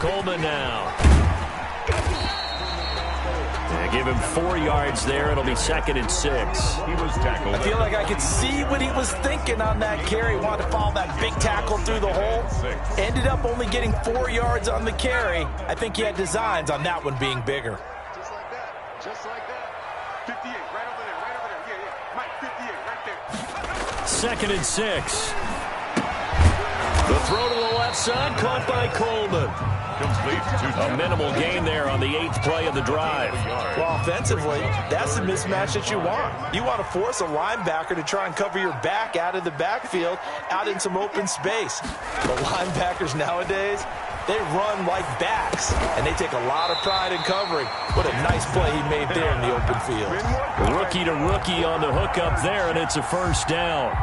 Coleman now. Give him 4 yards there. It'll be 2nd and 6. He was tackled. I feel like I could see what he was thinking on that carry. Wanted to follow that big tackle through the hole. Ended up only getting 4 yards on the carry. I think he had designs on that one being bigger. Just like that. Just like that. 58, right over there, right over there. Yeah, Mike, 58, right there. 2nd and 6. The throw to the left side, caught by Coleman. A minimal gain there on the 8th play of the drive. Well, offensively, that's the mismatch that you want. You want to force a linebacker to try and cover your back out of the backfield, out in some open space. The linebackers nowadays, they run like backs, and they take a lot of pride in covering. What a nice play he made there in the open field. Rookie to rookie on the hookup there, and it's a first down.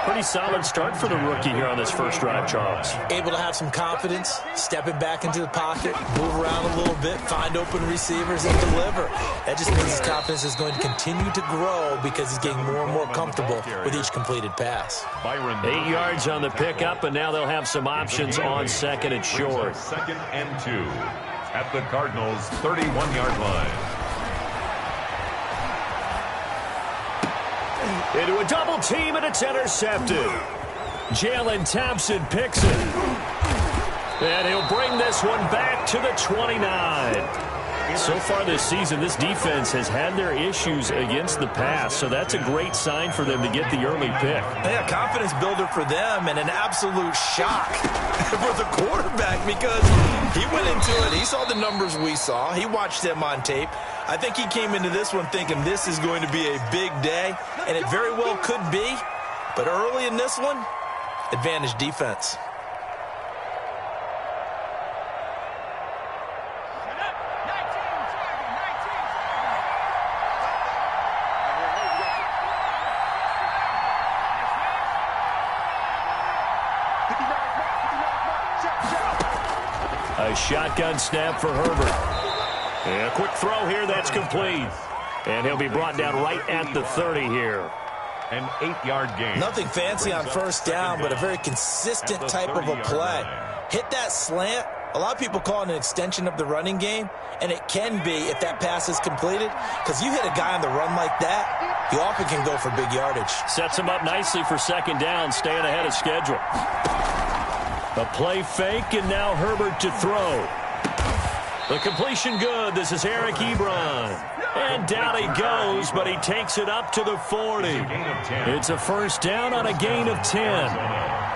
Pretty solid start for the rookie here on this first drive, Charles. Able to have some confidence, stepping back into the pocket, move around a little bit, find open receivers, and deliver. That just means his confidence is going to continue to grow because he's getting more and more comfortable with each completed pass. 8 yards on the pickup, and now they'll have some options on 2nd and short. 2nd and 2 at the Cardinals' 31-yard line. Into a double team, and it's intercepted. Jalen Thompson picks it. And he'll bring this one back to the 29. So far this season, this defense has had their issues against the pass, so that's a great sign for them to get the early pick. Yeah, confidence builder for them and an absolute shock for the quarterback because he went into it. He saw the numbers we saw. He watched them on tape. I think he came into this one thinking this is going to be a big day, and it very well could be. But early in this one, advantage defense. A shotgun snap for Herbert. And a quick throw here that's complete. And he'll be brought down right at the 30 here. An 8-yard gain. Nothing fancy on first down, but a very consistent type of a play. Hit that slant. A lot of people call it an extension of the running game, and it can be if that pass is completed, because you hit a guy on the run like that, you often can go for big yardage. Sets him up nicely for 2nd down, staying ahead of schedule. A play fake, and now Herbert to throw. The completion good. This is Eric Ebron. And down he goes, but he takes it up to the 40. It's a first down on a gain of 10.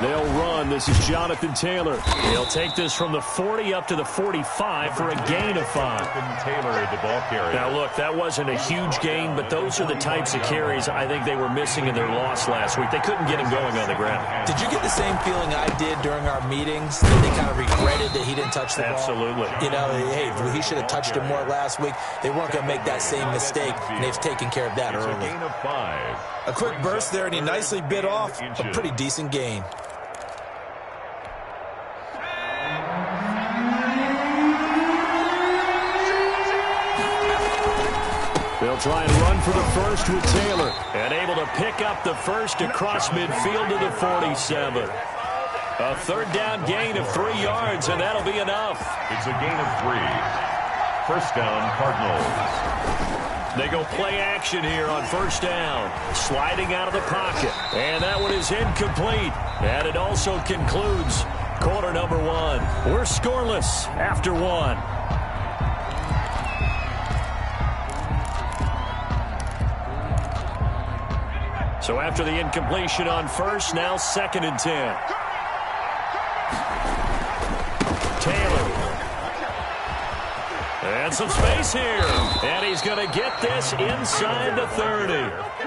They'll run. This is Jonathan Taylor. He'll take this from the 40 up to the 45 for a gain of 5. Taylor, the ball carrier. Now, look, that wasn't a huge gain, but those are the types of carries I think they were missing in their loss last week. They couldn't get him going on the ground. Did you get the same feeling I did during our meetings that they kind of regretted that he didn't touch the ball? Absolutely. You know, hey, he should have touched it more last week. They weren't going to make that same mistake, and they've taken care of that early. Gain of 5. A quick burst there, and he nicely bit off a pretty decent gain. They'll try and run for the first with Taylor. And able to pick up the first across midfield to the 47. A 3rd down gain of 3 yards, and that'll be enough. It's a gain of 3. First down, Cardinals. They go play action here on first down. Sliding out of the pocket. And that one is incomplete. And it also concludes quarter number 1. We're scoreless after 1. So after the incompletion on first, now 2nd and 10. Taylor. And some space here. And he's going to get this inside the 30.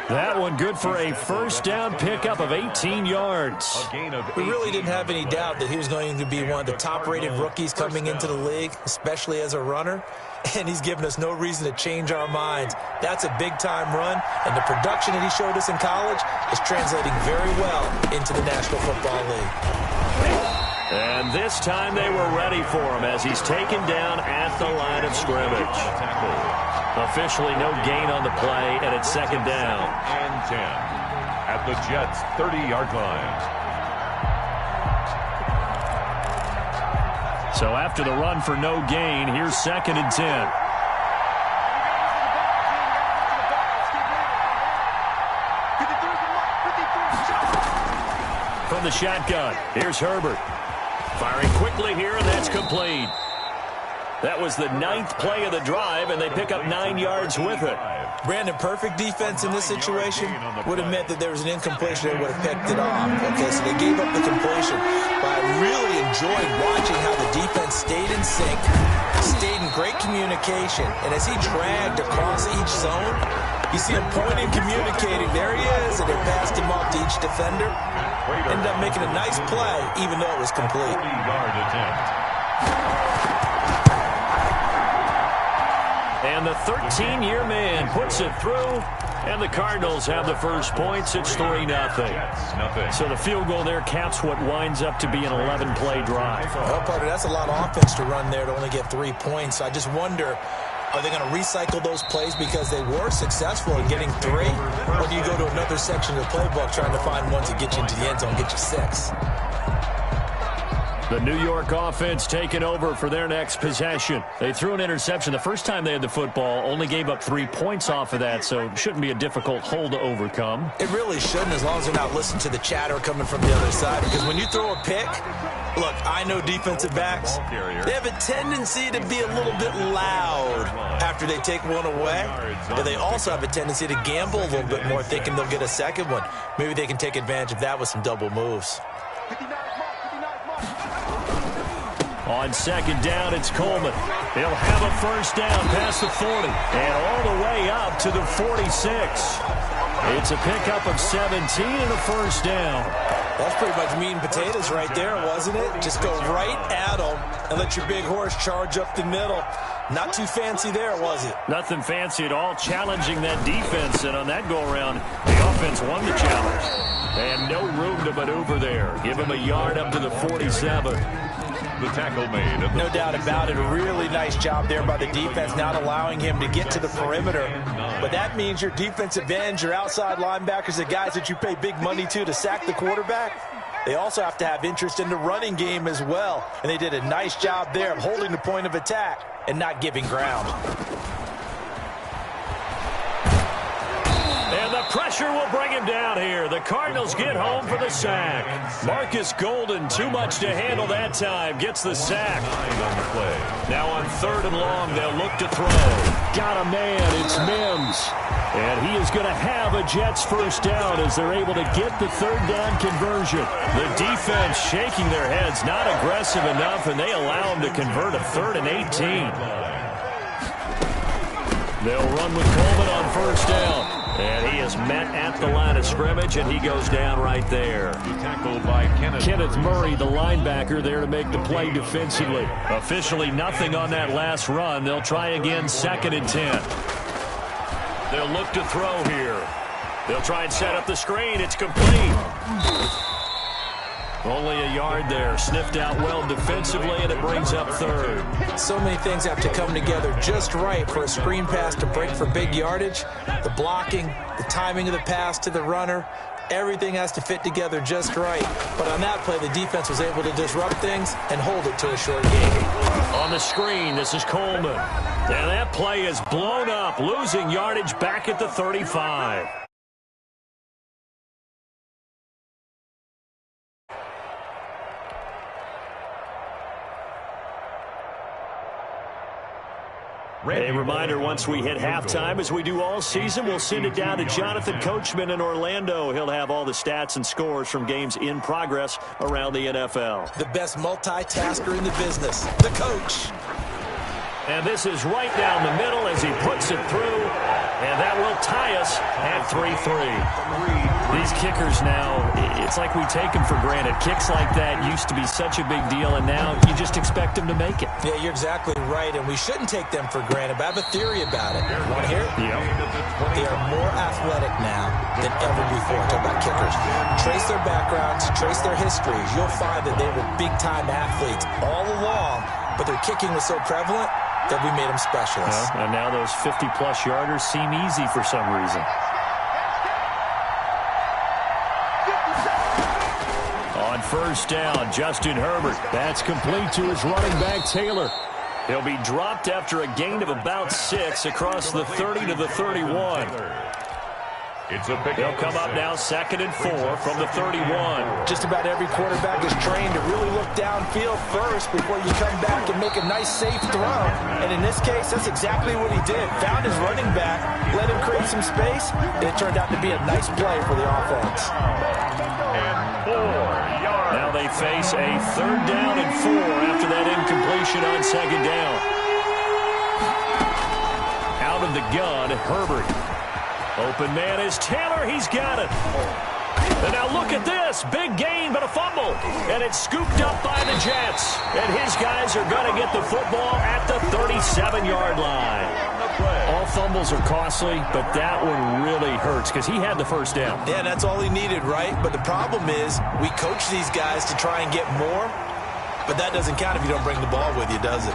That one good for a first down pickup of 18 yards. We really didn't have any doubt that he was going to be one of the top-rated rookies coming into the league, especially as a runner. And he's given us no reason to change our minds. That's a big-time run, and the production that he showed us in college is translating very well into the National Football League. And this time they were ready for him as he's taken down at the line of scrimmage. Officially no gain on the play, and it's 2nd down. And 10 at the Jets' 30-yard line. So after the run for no gain, here's 2nd and 10. From the shotgun, here's Herbert. Firing quickly here, and that's complete. That was the 9th play of the drive, and they pick up 9 yards with it. Brandon, perfect defense in this situation would have meant that there was an incompletion. They would have picked it off. Okay, so they gave up the completion. But I really enjoyed watching how the defense stayed in sync, stayed in great communication, and as he dragged across each zone, you see him pointing, communicating. There he is, and they passed him off to each defender. Ended up making a nice play, even though it was complete. 40-yard attempt. And the 13-year man puts it through, and the Cardinals have the first points. It's 3-0. So the field goal there caps what winds up to be an 11-play drive. Well, partner, that's a lot of offense to run there to only get 3 points. I just wonder, are they going to recycle those plays because they were successful in getting 3? Or do you go to another section of the playbook trying to find ones that get you into the end zone and get you 6? The New York offense taking over for their next possession. They threw an interception the first time they had the football, only gave up 3 points off of that, so it shouldn't be a difficult hole to overcome. It really shouldn't, as long as they're not listening to the chatter coming from the other side, because when you throw a pick, look, I know defensive backs, they have a tendency to be a little bit loud after they take one away, but they also have a tendency to gamble a little bit more, thinking they'll get a second one. Maybe they can take advantage of that with some double moves. On 2nd down, it's Coleman. He'll have a first down past the 40 and all the way up to the 46. It's a pickup of 17 and a first down. That's pretty much meat and potatoes right there, wasn't it? Just go right at them and let your big horse charge up the middle. Not too fancy there, was it? Nothing fancy at all, challenging that defense, and on that go-around, the offense won the challenge. And no room to maneuver there. Give him a yard up to the 47. The tackle made. No doubt about it. A really nice job there by the defense, not allowing him to get to the perimeter. But that means your defensive ends, your outside linebackers, the guys that you pay big money to sack the quarterback, they also have to have interest in the running game as well. And they did a nice job there of holding the point of attack and not giving ground. And the pressure will bring him down here. The Cardinals get home for the sack. Marcus Golden, too much to handle that time, gets the sack. Now on 3rd and long, they'll look to throw. Got a man, it's Mims. And he is going to have a Jets first down as they're able to get the 3rd down conversion. The defense shaking their heads, not aggressive enough, and they allow him to convert a 3rd and 18. They'll run with Coleman on first down. And he is met at the line of scrimmage, and he goes down right there. Tackled by Kenneth Murray, the linebacker, there to make the play defensively. Officially nothing on that last run. They'll try again, 2nd and 10. They'll look to throw here. They'll try and set up the screen. It's complete. Only a yard there. Sniffed out well defensively, and it brings up 3rd. So many things have to come together just right for a screen pass to break for big yardage. The blocking, the timing of the pass to the runner, everything has to fit together just right. But on that play, the defense was able to disrupt things and hold it to a short game. On the screen, this is Coleman. And that play is blown up, losing yardage back at the 35. A reminder, once we hit halftime, as we do all season, we'll send it down to Jonathan Coachman in Orlando. He'll have all the stats and scores from games in progress around the NFL. The best multitasker in the business, the coach. And this is right down the middle as he puts it through, and that will tie us at 3-3. These kickers now, it's like we take them for granted. Kicks like that used to be such a big deal, and now you just expect them to make it. Yeah, you're exactly right, and we shouldn't take them for granted, but I have a theory about it. Want to hear it? Yeah. They are more athletic now than ever before. Talk about kickers. Trace their backgrounds, trace their histories. You'll find that they were big-time athletes all along, but their kicking was so prevalent that we made them specialists. And now those 50-plus yarders seem easy for some reason. On first down. Justin Herbert. That's complete to his running back, Taylor. He'll be dropped after a gain of about 6 across the 30 to the 31. He'll come up now 2nd and 4 from the 31. Just about every quarterback is trained to really look downfield first before you come back and make a nice, safe throw. And in this case, that's exactly what he did. Found his running back, let him create some space, and it turned out to be a nice play for the offense. Now they face a 3rd down and 4 after that incompletion on 2nd down. Out of the gun, Herbert. Open man is Taylor. He's got it. And now look at this. Big gain, but a fumble. And it's scooped up by the Jets. And his guys are going to get the football at the 37-yard line. All fumbles are costly, but that one really hurts because he had the first down. Yeah, that's all he needed, right? But the problem is we coach these guys to try and get more, but that doesn't count if you don't bring the ball with you, does it?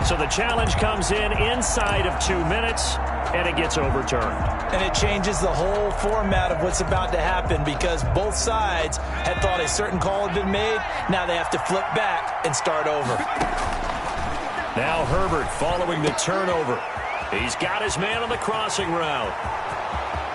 So the challenge comes in inside of 2 minutes, and it gets overturned. And it changes the whole format of what's about to happen because both sides had thought a certain call had been made. Now they have to flip back and start over. Now Herbert following the turnover. He's got his man on the crossing route.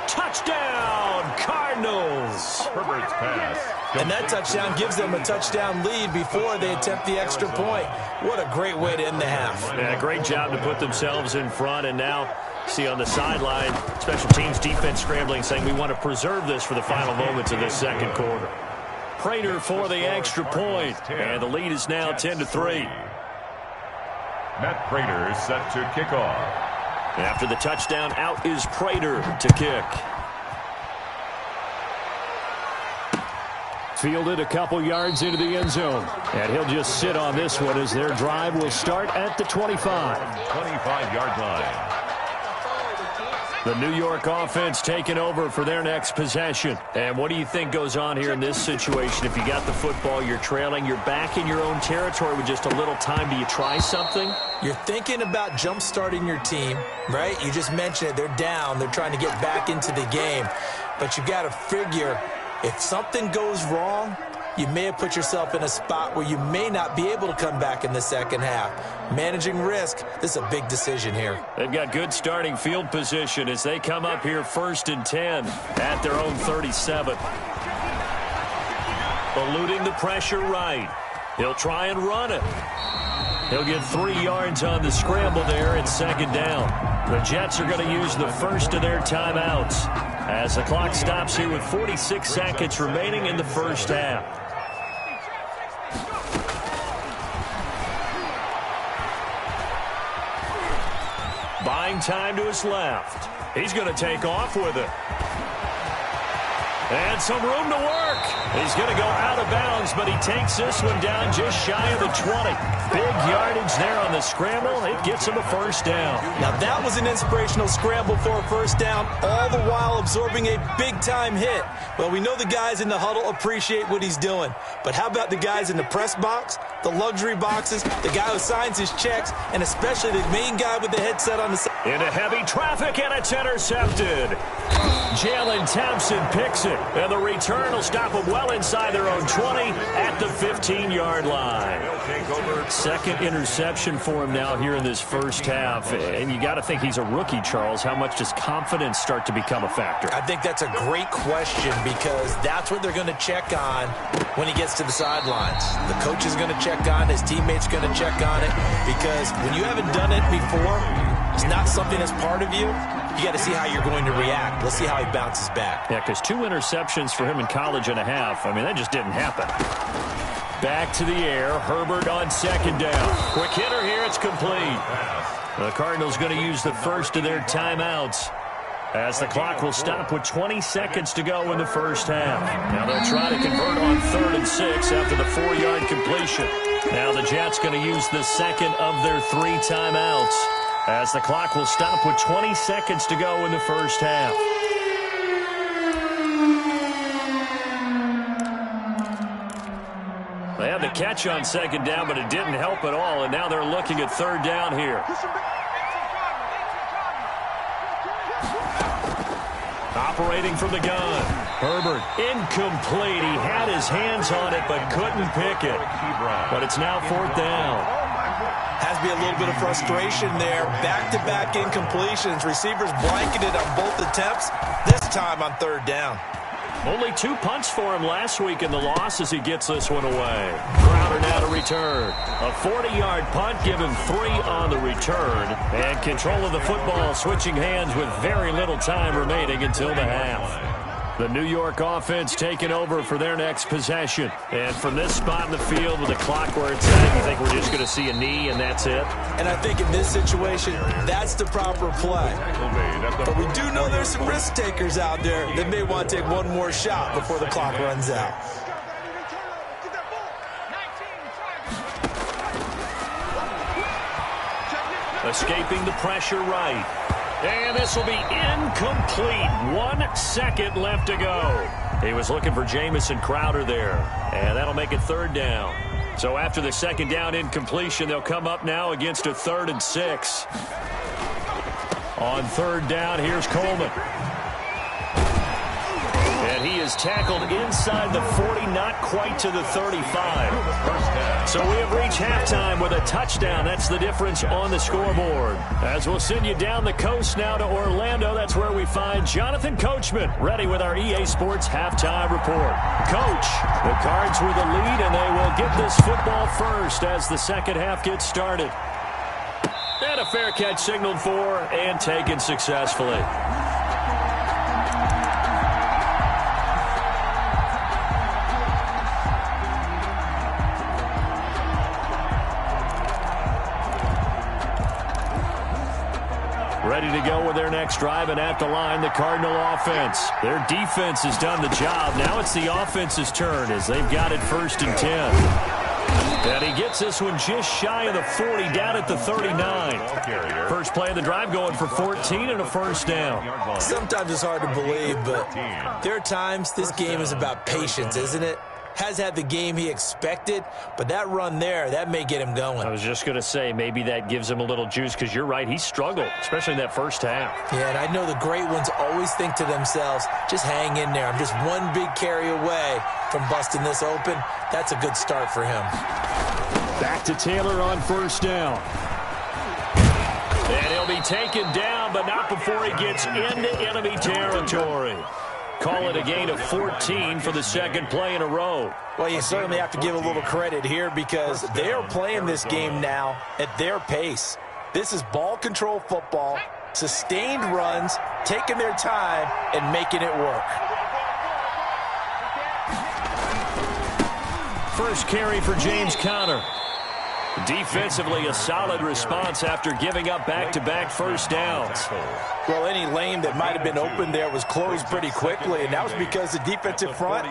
Touchdown, Cardinals! Herbert's pass. And that touchdown gives them a touchdown lead before they attempt the extra point. What a great way to end the half. Yeah, great job to put themselves in front. And now, see on the sideline, special teams defense scrambling, saying we want to preserve this for the final moments of this 2nd quarter. Prater for the extra point. And the lead is now 10-3. Matt Prater is set to kick off. After the touchdown, out is Prater to kick. Fielded a couple yards into the end zone. And he'll just sit on this one as their drive will start at the 25. 25-yard line. The New York offense taking over for their next possession. And what do you think goes on here in this situation? If you got the football, you're trailing, you're back in your own territory with just a little time. Do you try something? You're thinking about jump-starting your team, right? You just mentioned it. They're down. They're trying to get back into the game. But you got to figure if something goes wrong, you may have put yourself in a spot where you may not be able to come back in the second half. Managing risk, this is a big decision here. They've got good starting field position as they come up here 1st and 10 at their own 37. Eluding the pressure right. He'll try and run it. He'll get 3 yards on the scramble there at 2nd down. The Jets are going to use the first of their timeouts as the clock stops here with 46 seconds remaining in the first half. Buying time to his left. He's going to take off with it. And some room to work. He's going to go out of bounds, but he takes this one down just shy of the 20. Big yardage there on the scramble. It gets him a first down. Now that was an inspirational scramble for a first down, all the while absorbing a big-time hit. Well, we know the guys in the huddle appreciate what he's doing. But how about the guys in the press box, the luxury boxes, the guy who signs his checks, and especially the main guy with the headset on the side? Into heavy traffic, and it's intercepted. Jalen Thompson picks it, and the return will stop them well inside their own 20 at the 15-yard line. Second interception for him now here in this first half, and you got to think he's a rookie, Charles. How much does confidence start to become a factor? I think that's a great question because that's what they're going to check on when he gets to the sidelines. The coach is going to check on it, his teammates going to check on it, because when you haven't done it before, it's not something that's part of you. You got to see how you're going to react. Let's see how he bounces back. Yeah, because 2 interceptions for him in college and a half. I mean, that just didn't happen. Back to the air. Herbert on 2nd down. Quick hitter here. It's complete. The Cardinals going to use the first of their timeouts as the clock will stop with 20 seconds to go in the first half. Now they'll try to convert on 3rd and 6 after the 4-yard completion. Now the Jets going to use the second of their 3 timeouts as the clock will stop with 20 seconds to go in the first half. They had the catch on 2nd down, but it didn't help at all, and now they're looking at 3rd down here. Operating from the gun. Herbert, incomplete. He had his hands on it but couldn't pick it. But it's now 4th down. Has to be a little bit of frustration there. Back-to-back incompletions. Receivers blanketed on both attempts, this time on 3rd down. Only 2 punts for him last week in the loss as he gets this one away. Crowder now to return. A 40-yard punt, give him 3 on the return. And control of the football switching hands with very little time remaining until the half. The New York offense taking over for their next possession. And from this spot in the field with the clock where it's at, you think we're just going to see a knee and that's it? And I think in this situation, that's the proper play. But we do know there's some risk takers out there that may want to take one more shot before the clock runs out. Escaping the pressure right. And this will be incomplete. 1 second left to go. He was looking for Jamison Crowder there. And that'll make it 3rd down. So after the 2nd down incompletion, they'll come up now against a 3rd and 6. On 3rd down, here's Coleman. And he is tackled inside the 40, not quite to the 35. So we have reached halftime with a touchdown. That's the difference on the scoreboard. As we'll send you down the coast now to Orlando, that's where we find Jonathan Coachman, ready with our EA Sports halftime report. Coach, the Cards with the lead, and they will get this football first as the second half gets started. And a fair catch signaled for and taken successfully. Ready to go with their next drive, and at the line, the Cardinal offense. Their defense has done the job. Now it's the offense's turn as they've got it 1st and 10. And he gets this one just shy of the 40, down at the 39. First play of the drive going for 14 and a 1st down. Sometimes it's hard to believe, but there are times this game is about patience, isn't it? Has had the game he expected, but that run there, that may get him going. I was just going to say, maybe that gives him a little juice, because you're right, he struggled, especially in that first half. Yeah, and I know the great ones always think to themselves, just hang in there. I'm just one big carry away from busting this open. That's a good start for him. Back to Taylor on 1st down. And he'll be taken down, but not before he gets into enemy territory. Call it a gain of 14 for the 2nd play in a row. Well, you certainly have to give a little credit here because they are playing this game now at their pace. This is ball control football, sustained runs, taking their time, and making it work. First carry for James Conner. Defensively, a solid response after giving up back-to-back 1st downs. Well, any lane that might have been open there was closed pretty quickly, and that was because the defensive front,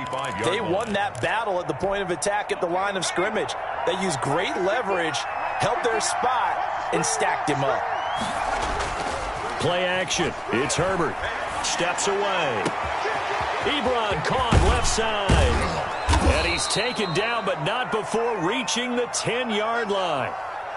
they won that battle at the point of attack at the line of scrimmage. They used great leverage, held their spot, and stacked him up. Play action. It's Herbert. Steps away. Ebron caught left side. And he's taken down, but not before reaching the 10-yard line.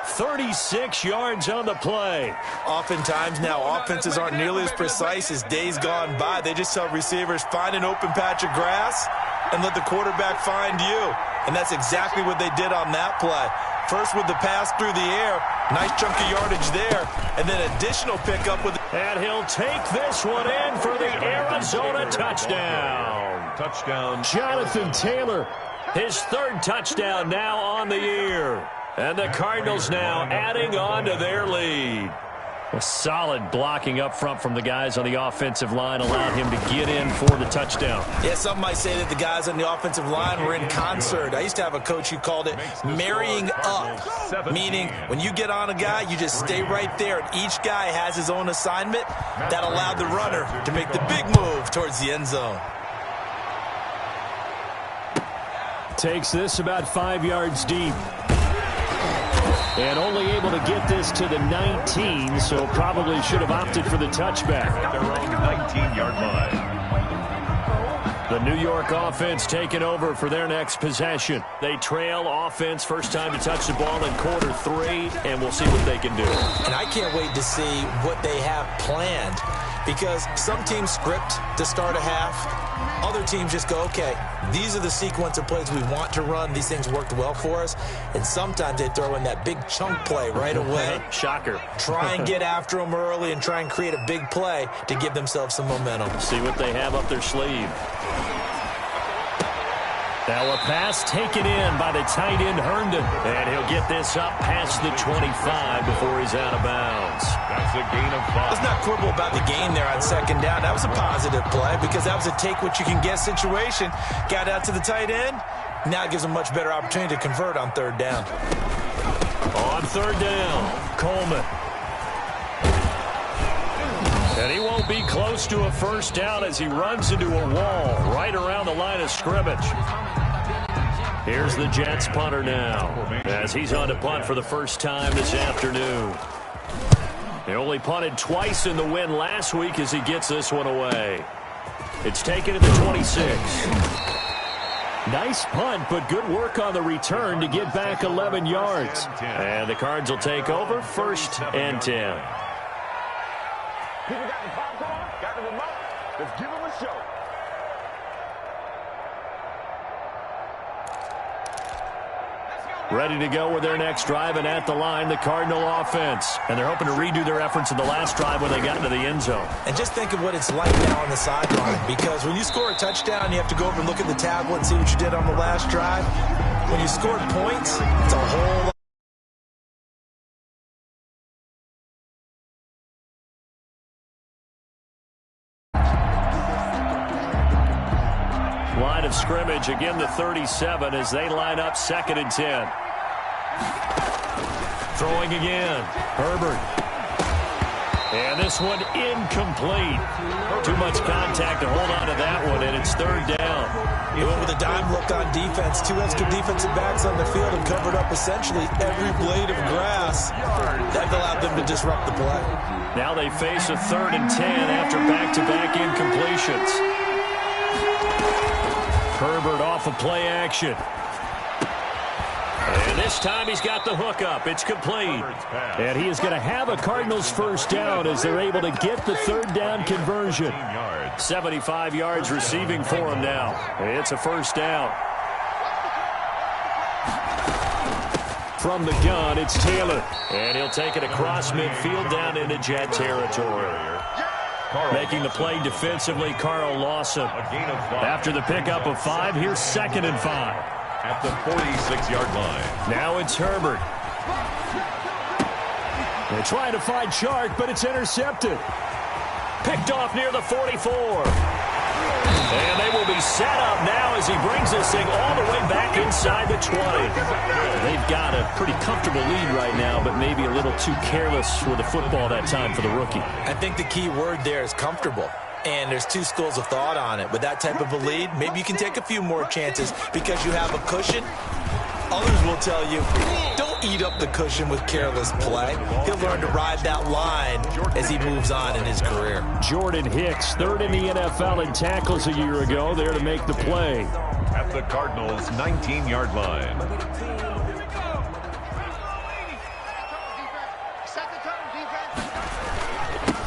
36 yards on the play. Oftentimes now, offenses aren't nearly as precise as days gone by. They just tell receivers, find an open patch of grass and let the quarterback find you. And that's exactly what they did on that play. First with the pass through the air. Nice chunk of yardage there. And then additional pickup with... And he'll take this one in for the Arizona touchdown. Touchdown. Jonathan Taylor, his 3rd touchdown now on the year. And the Cardinals now adding on to their lead. A solid blocking up front from the guys on the offensive line allowed him to get in for the touchdown. Yeah, some might say that the guys on the offensive line were in concert. I used to have a coach who called it marrying up, meaning when you get on a guy, you just stay right there, and each guy has his own assignment. That allowed the runner to make the big move towards the end zone. Takes this about 5 yards deep. And only able to get this to the 19, so probably should have opted for the touchback. Their own 19-yard line. The New York offense taking over for their next possession. They trail offense, first time to touch the ball in quarter 3, and we'll see what they can do. And I can't wait to see what they have planned. because some teams script to start a half. Other teams just go, okay, these are the sequence of plays we want to run. These things worked well for us. And sometimes they throw in that big chunk play right away. Shocker. Try and get after them early and try and create a big play to give themselves some momentum. See what they have up their sleeve. Now a pass taken in by the tight end Herndon. And he'll get this up past the 25 before he's out of bounds. That's a gain of 5. Let's not quibble about the gain there on second down. That was a positive play because that was a take-what-you-can-get situation. Got out to the tight end. Now it gives him a much better opportunity to convert on third down. On third down, Coleman. And he won't be close to a first down as he runs into a wall right around the line of scrimmage. Here's the Jets punter now as he's on to punt for the first time this afternoon. He only punted twice in the win last week as he gets this one away. It's taken at the 26. Nice punt, but good work on the return to get back 11 yards. And the Cards will take over, 1st and 10. People got the popcorn, got the remote. Let's give them a show. Ready to go with their next drive, and at the line, the Cardinal offense. And they're hoping to redo their efforts in the last drive when they got into the end zone. And just think of what it's like now on the sideline, because when you score a touchdown, you have to go over and look at the tablet and see what you did on the last drive. When you scored points, it's a whole lot. Line of scrimmage, again the 37 as they line up 2nd and 10. Throwing again, Herbert. And this one incomplete. Too much contact to hold on to that one, and it's 3rd down. He went with a dime look on defense. 2 extra defensive backs on the field and covered up essentially every blade of grass. That allowed them to disrupt the play. Now they face a 3rd and 10 after back-to-back incompletions. Herbert off of play action. And this time he's got the hook up. It's complete. And he is going to have a Cardinals first down as they're able to get the 3rd down conversion. 75 yards receiving for him now. It's a first down. From the gun, it's Taylor. And he'll take it across midfield down into Jet territory. Making the play defensively, Carl Lawson. After the pickup of 5, here's 2nd and 5. At the 46-yard line. Now it's Herbert. They're trying to find Chark, but it's intercepted. Picked off near the 44. And they will be set up now as he brings this thing all the way back inside the 20. They've got a pretty comfortable lead right now, but maybe a little too careless with the football that time for the rookie. I think the key word there is comfortable. And there's 2 schools of thought on it. With that type of a lead, maybe you can take a few more chances because you have a cushion. Others will tell you, don't eat up the cushion with careless play. He'll learn to ride that line as he moves on in his career. Jordan Hicks, 3rd in the NFL in tackles a year ago, there to make the play. At the Cardinals' 19-yard line.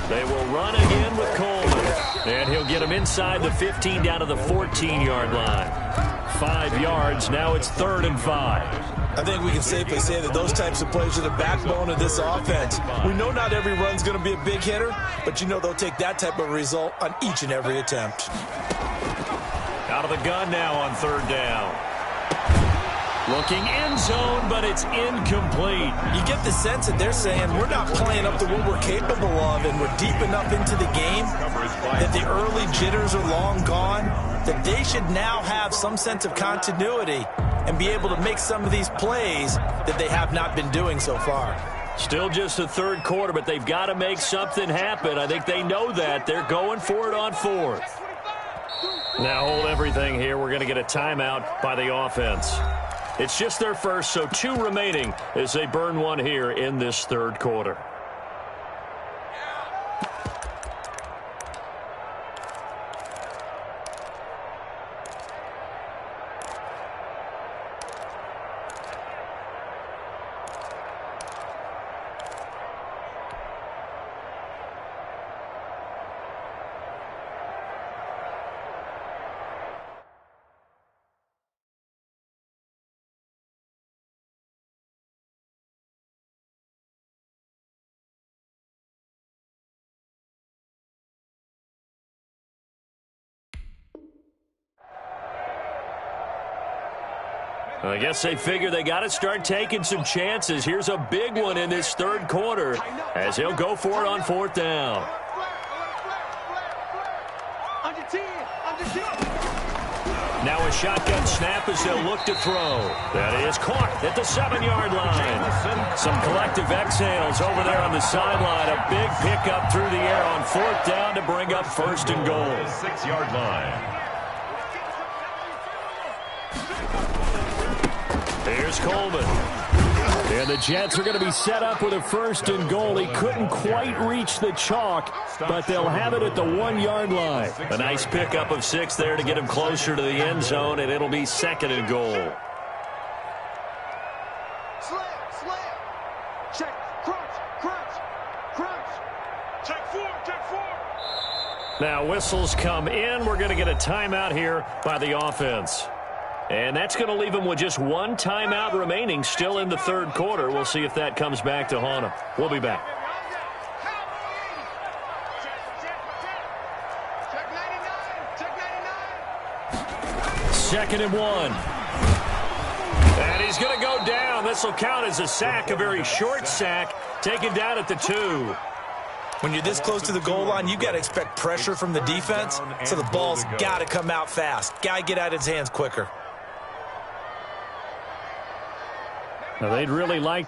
They will run again with Coleman. And he'll get him inside the 15 down to the 14-yard line. 5 yards, now it's 3rd and 5. I think we can safely say that those types of plays are the backbone of this offense. We know not every run's going to be a big hitter, but you know they'll take that type of result on each and every attempt. Out of the gun now on 3rd down. Looking end zone, but it's incomplete. You get the sense that they're saying we're not playing up to what we're capable of, and we're deep enough into the game that the early jitters are long gone, that they should now have some sense of continuity and be able to make some of these plays that they have not been doing so far. Still just the 3rd quarter, but they've got to make something happen. I think they know that. They're going for it on 4th. Now hold everything here. We're going to get a timeout by the offense. It's just their first, so 2 remaining as they burn one here in this 3rd quarter. I guess they figure they got to start taking some chances. Here's a big one in this third quarter as he'll go for it on fourth down. Now a shotgun snap as they'll look to throw. That is caught at the 7-yard line. Some collective exhales over there on the sideline. A big pickup through the air on fourth down to bring up first and goal. 6-yard line. Here's Coleman. And the Jets are going to be set up with a first and goal. He couldn't quite reach the chalk, but they'll have it at the 1-yard line. A nice pickup of 6 there to get him closer to the end zone, and it'll be second and goal. Slam. Check. Crunch. Check 4. Now whistles come in. We're going to get a timeout here by the offense. And that's going to leave them with just one timeout remaining still in the third quarter. We'll see if that comes back to haunt them. We'll be back. Second and 1. And he's going to go down. This will count as a sack, a very short sack, taken down at the 2. When you're this close to the goal line, you've got to expect pressure from the defense, so the ball's got to come out fast. Got to get out of his hands quicker. Now, they'd really like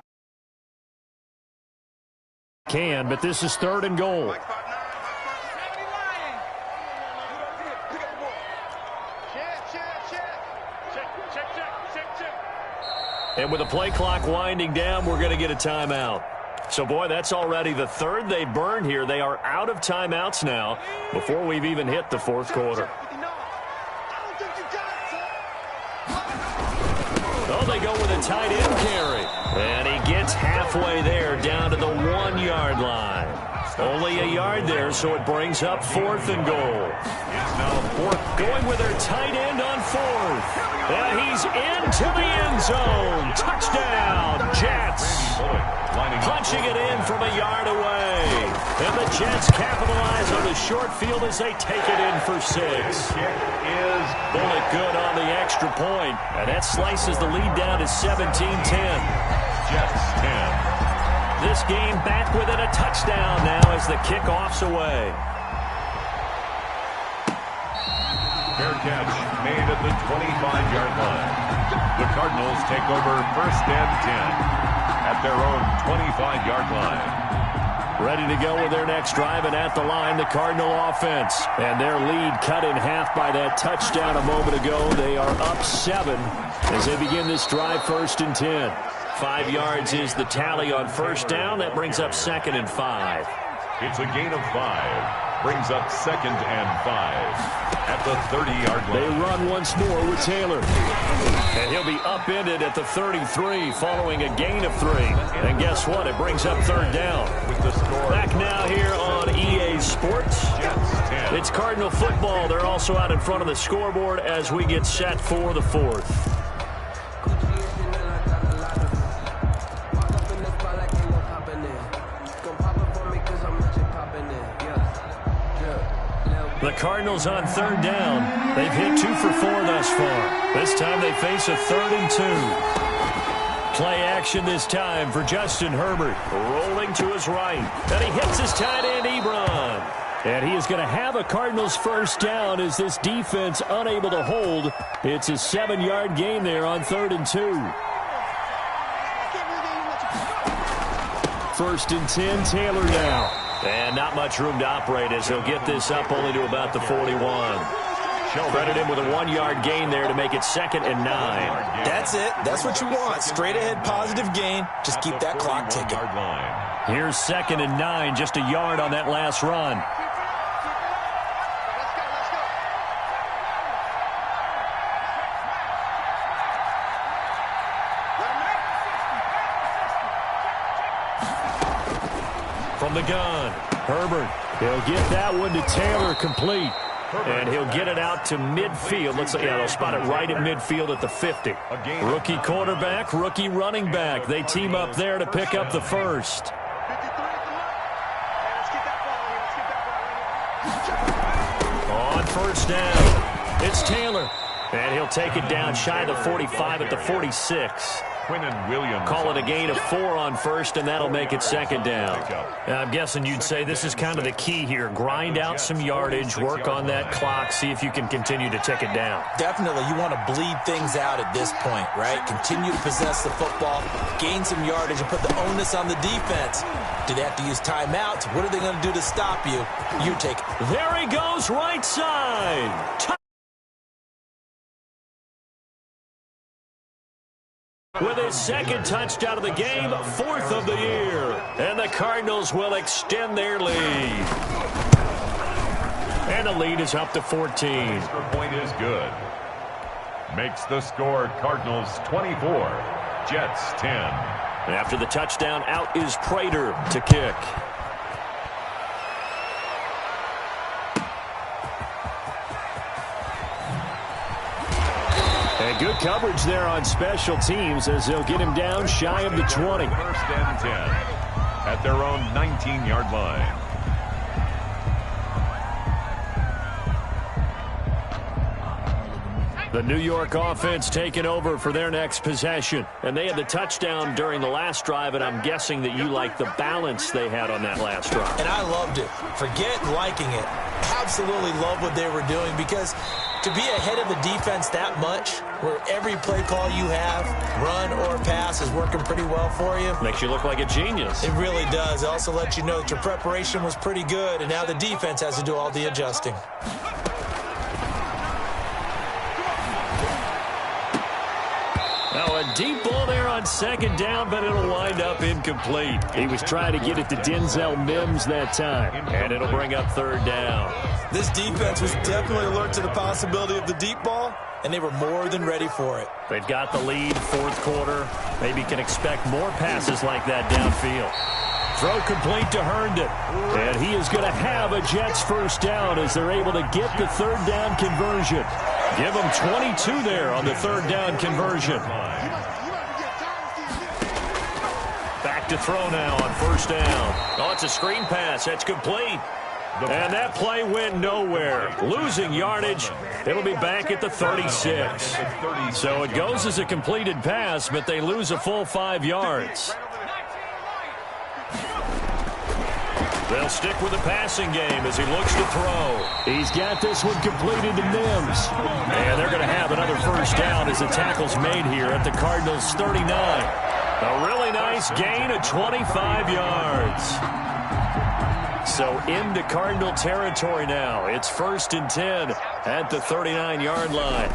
but this is third and goal. And with the play clock winding down, we're going to get a timeout. So, boy, that's already the third they burned here. They are out of timeouts now before we've even hit the fourth quarter. Oh, they go with a tight end carry. And he gets halfway there down to the 1-yard line. Only a yard there, so it brings up fourth and goal. Now fourth. Going with their tight end on fourth. And he's into the end zone. Touchdown, Jets. Punching it in from a yard away. And the Jets capitalize on the short field as they take it in for 6. Kick is Bullet good on the extra point. And that slices the lead down to 17-10. Jets 10. This game back within a touchdown now as the kickoff's away. Fair catch made at the 25-yard line. The Cardinals take over first and 10 at their own 25-yard line. Ready to go with their next drive, and at the line, the Cardinal offense. And their lead cut in half by that touchdown a moment ago. They are up 7 as they begin this drive first and 10. 5 yards is the tally on first down. That brings up second and 5. It's a gain of 5. Brings up second and 5 at the 30-yard line. They run once more with Taylor. And he'll be upended at the 33 following a gain of 3. And guess what? It brings up third down. With the score. Back now here on EA Sports. Jets 10. It's Cardinal football. They're also out in front of the scoreboard as we get set for the fourth. The Cardinals on third down. They've hit 2 for 4 thus far. This time they face a 3rd and 2. Play action this time for Justin Herbert. Rolling to his right. And he hits his tight end, Ebron. And he is going to have a Cardinals first down as this defense unable to hold. It's a 7-yard gain there on 3rd and 2. First and 10, Taylor now. And not much room to operate as he'll get this up only to about the 41. Credit him with a 1-yard gain there to make it second and 9. That's it. That's what you want. Straight ahead positive gain. Just keep that clock ticking. Here's second and 9, just a yard on that last run. From the gun, Herbert. He'll get that one to Taylor complete. And he'll get it out to midfield. Looks like, yeah, they'll spot it right at midfield at the 50. Rookie quarterback, rookie running back. They team up there to pick up the first. On first down, it's Taylor. And he'll take it down shy of the 45 at the 46. Call it a gain of 4 on first, and that'll make it second down. I'm guessing you'd say this is kind of the key here. Grind out some yardage, work on that clock, see if you can continue to tick it down. Definitely. You want to bleed things out at this point, right? Continue to possess the football, gain some yardage, and put the onus on the defense. Do they have to use timeouts? What are they going to do to stop you? You take it. There he goes, right side. With his second touchdown of the game, 4th of the year. And the Cardinals will extend their lead. And the lead is up to 14. Extra point is good. Makes the score Cardinals 24, Jets 10. After the touchdown, out is Prater to kick. And good coverage there on special teams as they'll get him down shy of the 20. 1st and 10 at their own 19-yard line. The New York offense taking over for their next possession. And they had the touchdown during the last drive, and I'm guessing that you like the balance they had on that last drive. And I loved it. Forget liking it. Absolutely love what they were doing, because to be ahead of the defense that much, where every play call you have, run or pass, is working pretty well for you. Makes you look like a genius. It really does. It also lets you know that your preparation was pretty good, and now the defense has to do all the adjusting. Now a deep ball there on second down, but it'll wind up incomplete. He was trying to get it to Denzel Mims that time, and it'll bring up 3rd down. This defense was definitely alert to the possibility of the deep ball, and they were more than ready for it. They've got the lead, 4th quarter. Maybe can expect more passes like that downfield. Throw complete to Herndon. And he is going to have a Jets 1st down as they're able to get the 3rd down conversion. Give them 22 there on the 3rd down conversion. Back to throw now on 1st down. Oh, it's a screen pass. That's complete. And that play went nowhere. Losing yardage. It'll be back at the 36. So it goes as a completed pass, but they lose a full 5 yards. They'll stick with the passing game as he looks to throw. He's got this one completed to Mims. And they're going to have another 1st down as the tackle's made here at the Cardinals' 39. A really nice gain of 25 yards. So into Cardinal territory now. It's 1st and 10 at the 39-yard line.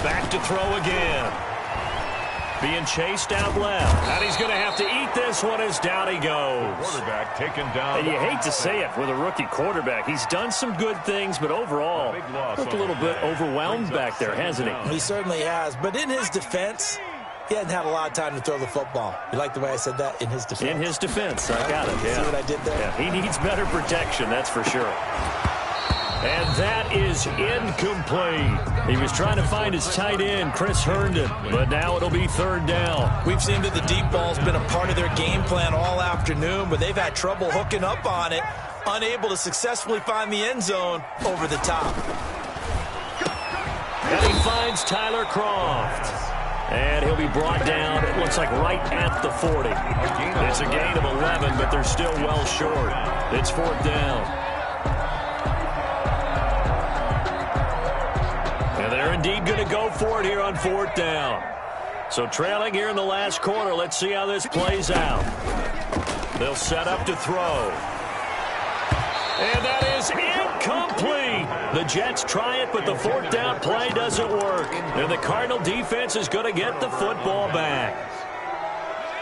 Back to throw again. Being chased out left. And he's going to have to eat this one as down he goes. Quarterback taken down. And you hate to say it with a rookie quarterback. He's done some good things, but overall, looked a little bit overwhelmed back there, hasn't he? He certainly has. But in his defense, he hadn't had a lot of time to throw the football. You like the way I said that? In his defense. In his defense. I got it. Yeah. See what I did there? Yeah, he needs better protection, that's for sure. And that is incomplete. He was trying to find his tight end, Chris Herndon, but now it'll be 3rd down. We've seen that the deep ball's been a part of their game plan all afternoon, but they've had trouble hooking up on it, unable to successfully find the end zone over the top. And he finds Tyler Croft. And he'll be brought down, it looks like right at the 40. It's a gain of 11, but they're still well short. It's 4th down. And they're indeed going to go for it here on 4th down. So trailing here in the last quarter, let's see how this plays out. They'll set up to throw. And that is incomplete. The Jets try it, but the 4th down play doesn't work. And the Cardinal defense is going to get the football back.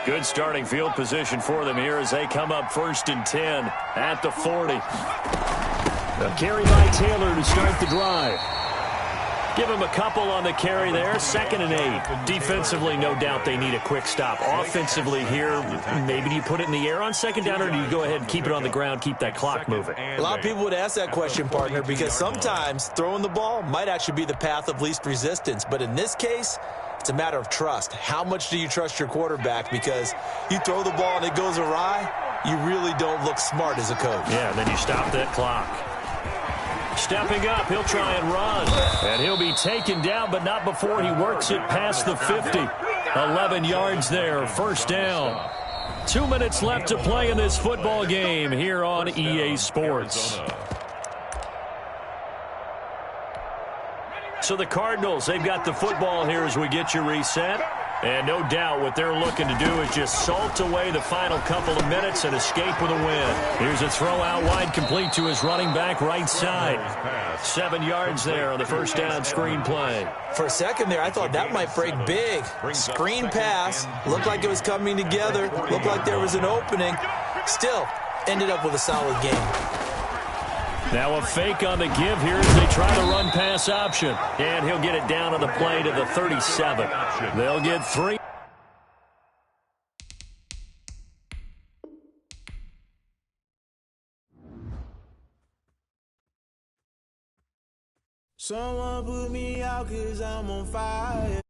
Good starting field position for them here as they come up 1st and 10 at the 40. A carry by Taylor to start the drive. Give him a couple on the carry there. 2nd and 8. Defensively, no doubt they need a quick stop. Offensively here, maybe do you put it in the air on 2nd down, or do you go ahead and keep it on the ground, keep that clock moving? A lot of people would ask that question, partner, because sometimes throwing the ball might actually be the path of least resistance. But in this case, it's a matter of trust. How much do you trust your quarterback? Because you throw the ball and it goes awry, you really don't look smart as a coach. Yeah, then you stop that clock. Stepping up, he'll try and run. And he'll be taken down, but not before he works it past the 50. 11 yards there, first down. 2 minutes left to play in this football game here on EA Sports. So the Cardinals, they've got the football here as we get you reset. And no doubt what they're looking to do is just salt away the final couple of minutes and escape with a win. Here's a throw out wide, complete to his running back right side. 7 yards there on the first down screen play. For a second there, I thought that might break big. Screen pass, looked like it was coming together, looked like there was an opening. Still, ended up with a solid game. Now a fake on the give here as they try the run-pass option. And he'll get it down on the play to the 37. They'll get 3. Someone put me out 'cause I'm on fire.